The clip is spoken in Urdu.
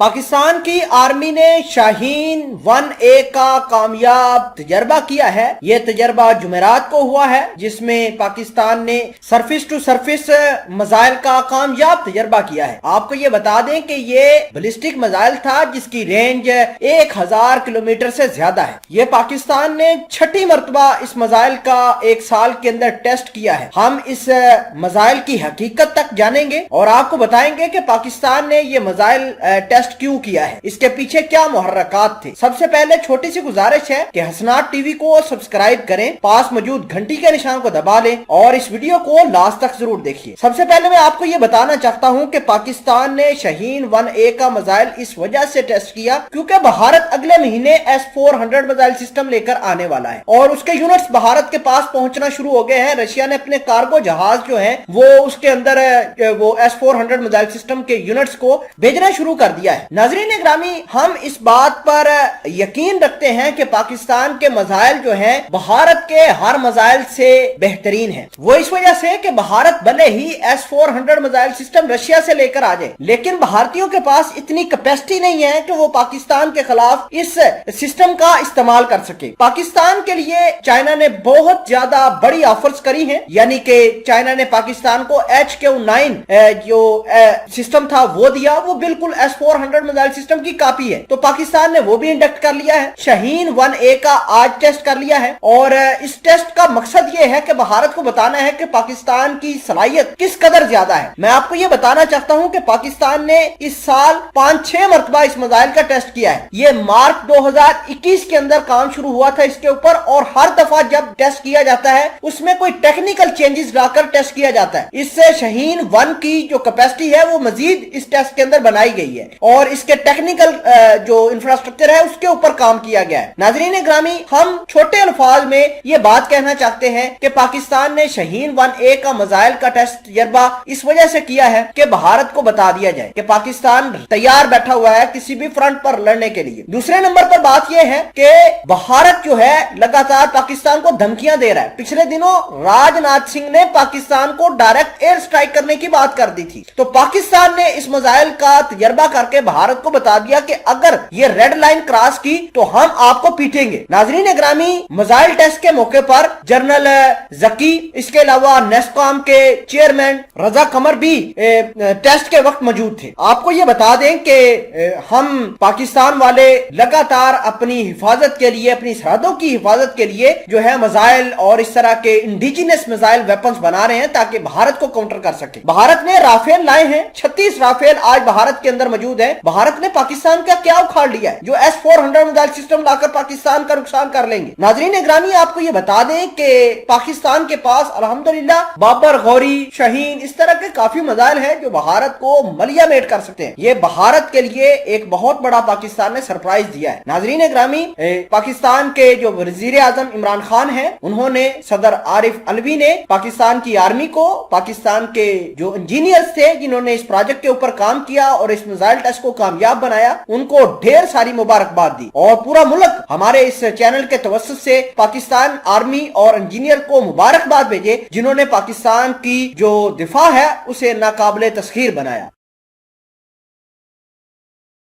پاکستان کی آرمی نے شاہین 1A کا کامیاب تجربہ کیا ہے۔ یہ تجربہ جمعرات کو ہوا ہے، جس میں پاکستان نے سرفس ٹو سرفس میزائل کا کامیاب تجربہ کیا ہے۔ آپ کو یہ بتا دیں کہ یہ بیلسٹک میزائل تھا جس کی رینج 1000 کلومیٹر سے زیادہ ہے۔ یہ پاکستان نے چھٹی مرتبہ اس میزائل کا ایک سال کے اندر ٹیسٹ کیا ہے۔ ہم اس میزائل کی حقیقت تک جانیں گے اور آپ کو بتائیں گے کہ پاکستان نے یہ میزائل ٹیسٹ کیوں کیا ہے، اس کے پیچھے کیا محرکات تھے۔ سب سے پہلے چھوٹی سی گزارش ہے کہ حسنات ٹی وی کو سبسکرائب کریں، پاس موجود گھنٹی کے نشان کو دبا لیں اور اس ویڈیو کو لاسٹ تک ضرور دیکھیے۔ سب سے پہلے میں آپ کو یہ بتانا چاہتا ہوں کہ پاکستان نے شاہین 1A کا میزائل اس وجہ سے ٹیسٹ کیا کیونکہ بھارت اگلے مہینے S-400 میزائل سسٹم لے کر آنے والا ہے اور اس کے یونٹس بھارت کے پاس پہنچنا شروع ہو گئے ہیں۔ رشیا نے اپنے کارگو جہاز جو ہیں وہ اس کے اندر وہ S-400 میزائل سسٹم کے یونٹس کو بھیجنا شروع کر دیا ہے۔ ناظرین گرامی، ہم اس بات پر یقین رکھتے ہیں کہ پاکستان کے میزائل جو ہیں بھارت کے ہر میزائل سے بہترین ہیں۔ وہ اس وجہ سے کہ بھارت بھلے ہی S-400 میزائل سسٹم رشیا سے لے کر آ جائے، لیکن بھارتیوں کے پاس اتنی کیپیسٹی نہیں ہے کہ وہ پاکستان کے خلاف اس سسٹم کا استعمال کر سکے۔ پاکستان کے لیے چائنا نے بہت زیادہ بڑی آفرز کری ہیں، یعنی کہ چائنا نے پاکستان کو HQ-9 جو سسٹم تھا وہ دیا، وہ بالکل S-400 میزائل سسٹم کی کاپی ہے، تو پاکستان نے وہ بھی انڈکٹ کر لیا ہے۔ شاہین 1A کا آج ٹیسٹ کر لیا ہے اور اس ٹیسٹ کا مقصد یہ ہے کہ بھارت کو بتانا ہے کہ پاکستان کی صلاحیت کس قدر زیادہ ہے۔ میں آپ کو یہ بتانا چاہتا ہوں کہ پاکستان نے اس سال 5-6 مرتبہ اس میزائل کا ٹیسٹ کیا ہے۔ یہ مارچ 2021 کے اندر کام شروع ہوا تھا اس کے اوپر، اور ہر دفعہ جب ٹیسٹ کیا جاتا ہے اس میں کوئی ٹیکنیکل چینجز لا کر ٹیسٹ کیا جاتا ہے۔ اس سے شاہین 1 کی جو کیپیسٹی ہے وہ مزید اس ٹیسٹ کے اندر بنائی گئی ہے اور اس کے ٹیکنیکل جو انفراسٹرکچر ہے اس کے اوپر کام کیا گیا ہے۔ ناظرین گرامی، ہم چھوٹے الفاظ میں یہ بات کہنا چاہتے ہیں کہ پاکستان نے شاہین 1A کا میزائل کا ٹیسٹ تجربہ اس وجہ سے کیا ہے کہ بھارت کو بتا دیا جائے کہ پاکستان تیار بیٹھا ہوا ہے کسی بھی فرنٹ پر لڑنے کے لیے۔ دوسرے نمبر پر بات یہ ہے کہ بھارت جو ہے لگاتار پاکستان کو دھمکیاں دے رہا ہے۔ پچھلے دنوں راج ناتھ سنگھ نے پاکستان کو ڈائریکٹ ایئر سٹرائک کرنے کی بات کر دی تھی، تو پاکستان نے اس میزائل کا تجربہ کر کے بھارت کو بتا دیا کہ اگر یہ ریڈ لائن کراس کی تو ہم آپ کو پیٹیں گے۔ ناظرین گرامی، میزائل ٹیسٹ کے موقع پر جنرل ذکی، اس کے علاوہ نیسکام کے چیئرمین رضا قمر بھی ٹیسٹ کے وقت موجود تھے۔ آپ کو یہ بتا دیں کہ ہم پاکستان والے لگاتار اپنی حفاظت کے لیے، اپنی سرحدوں کی حفاظت کے لیے جو ہے میزائل اور اس طرح کے انڈیجنس میزائل ویپنز بنا رہے ہیں تاکہ بھارت کو کاؤنٹر کر سکے۔ بھارت نے رافیل لائے ہیں، 36 رافیل آج بھارت کے اندر موجود ہیں۔ بھارت نے پاکستان کا کیا اکھاڑ لیا ہے جو S-400 میزائل سسٹم لا کر پاکستان کا نقصان کر لیں گے۔ ناظرین گرامی، آپ کو یہ بتا دیں کہ پاکستان کے پاس الحمدللہ بابر، غوری، شاہین، اس طرح کے کافی میزائل ہیں جو بھارت کو ملیا میٹ کر سکتے ہیں۔ یہ بھارت کے لیے ایک بہت بڑا پاکستان نے سرپرائز دیا ہے۔ ناظرین گرامی، پاکستان کے جو وزیر اعظم عمران خان ہیں، انہوں نے صدر عارف علوی نے پاکستان کی آرمی کو، پاکستان کے جو انجینئرز تھے جنہوں نے اس پروجیکٹ کے اوپر کام کیا اور اس میزائل ٹیسٹ کو کامیاب بنایا، ان کو ڈھیر ساری مبارکباد دی، اور پورا ملک ہمارے اس چینل کے توسط سے پاکستان آرمی اور انجینئر کو مبارکباد بھیجے جنہوں نے پاکستان کی جو دفاع ہے اسے ناقابل تسخیر بنایا۔